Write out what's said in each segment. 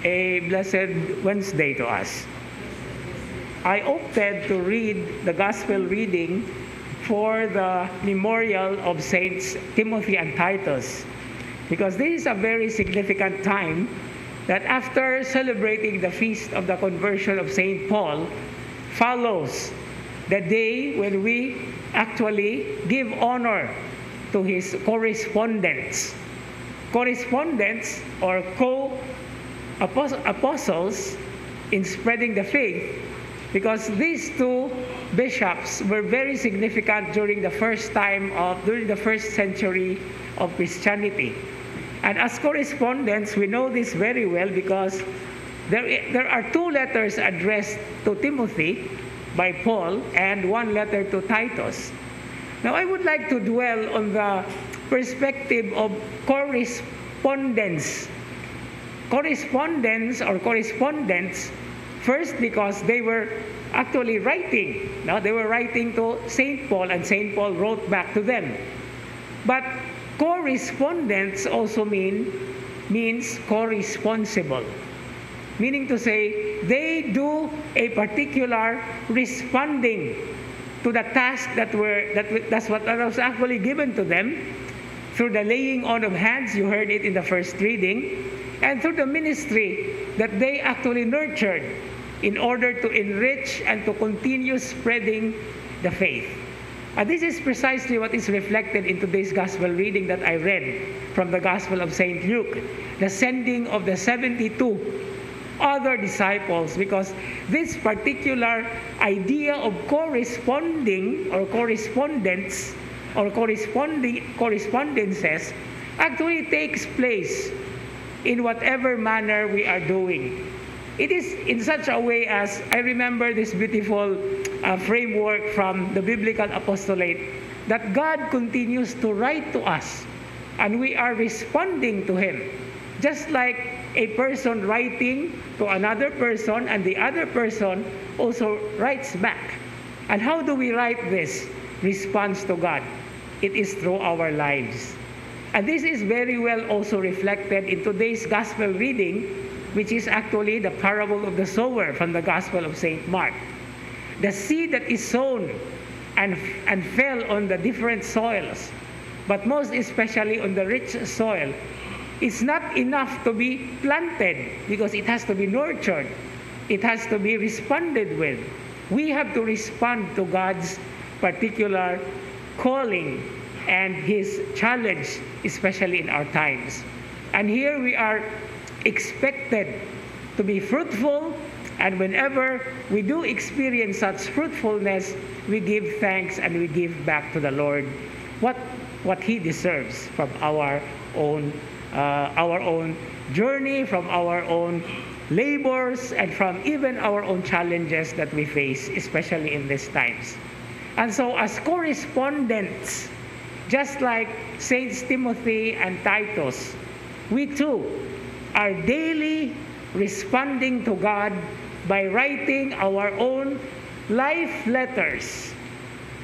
a blessed Wednesday to us. I opted to read the Gospel reading for the memorial of Saints Timothy and Titus, because this is a very significant time that after celebrating the feast of the conversion of Saint Paul follows the day when we actually give honor to his correspondents. Correspondents or co-apostles in spreading the faith, because these two bishops were very significant during the first century of Christianity. And as correspondents, we know this very well because there are two letters addressed to Timothy by Paul and one letter to Titus. Now, I would like to dwell on the perspective of correspondence. Correspondents, first because they were actually writing. Now, they were writing to St. Paul, and St. Paul wrote back to them. But correspondence also means co-responsible, meaning to say they do a particular responding to the task that's what was actually given to them through the laying on of hands. You heard it in the first reading, and through the ministry that they actually nurtured in order to enrich and to continue spreading the faith. And this is precisely what is reflected in today's gospel reading that I read from the Gospel of St. Luke, the sending of the 72 other disciples, because this particular idea of corresponding or correspondence or correspondences actually takes place in whatever manner we are doing. It is in such a way as I remember this beautiful framework from the biblical apostolate that God continues to write to us and we are responding to Him. Just like a person writing to another person and the other person also writes back. And how do we write this response to God? It is through our lives. And this is very well also reflected in today's gospel reading, which is actually the parable of the sower from the Gospel of St. Mark. The seed that is sown and fell on the different soils, but most especially on the rich soil, it's not enough to be planted because it has to be nurtured. It has to be responded with. We have to respond to God's particular calling and His challenge, especially in our times. And here we are expected to be fruitful, and whenever we do experience such fruitfulness, we give thanks and we give back to the Lord what He deserves from our own journey, from our own labors, and from even our own challenges that we face, especially in these times. And so as correspondents, just like Saints Timothy and Titus, we too are daily responding to God by writing our own life letters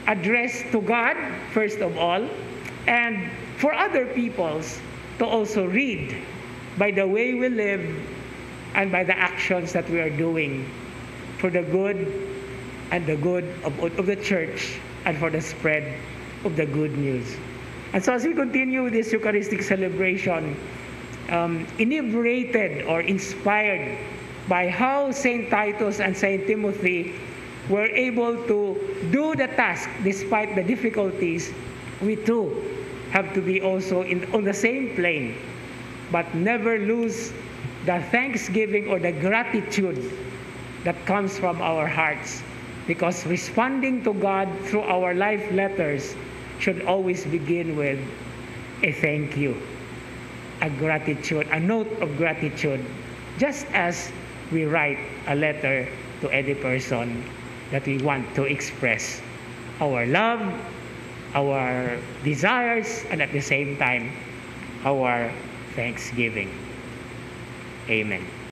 addressed to God, first of all, and for other peoples to also read by the way we live and by the actions that we are doing for the good and the good of the church and for the spread of the good news. And so as we continue with this Eucharistic celebration, inebriated or inspired by how St. Titus and St. Timothy were able to do the task despite the difficulties, we too have to be also on the same plane, but never lose the thanksgiving or the gratitude that comes from our hearts, because responding to God through our life letters should always begin with a thank you, a gratitude, a note of gratitude, just as we write a letter to any person that we want to express our love, our desires, and at the same time, our thanksgiving. Amen.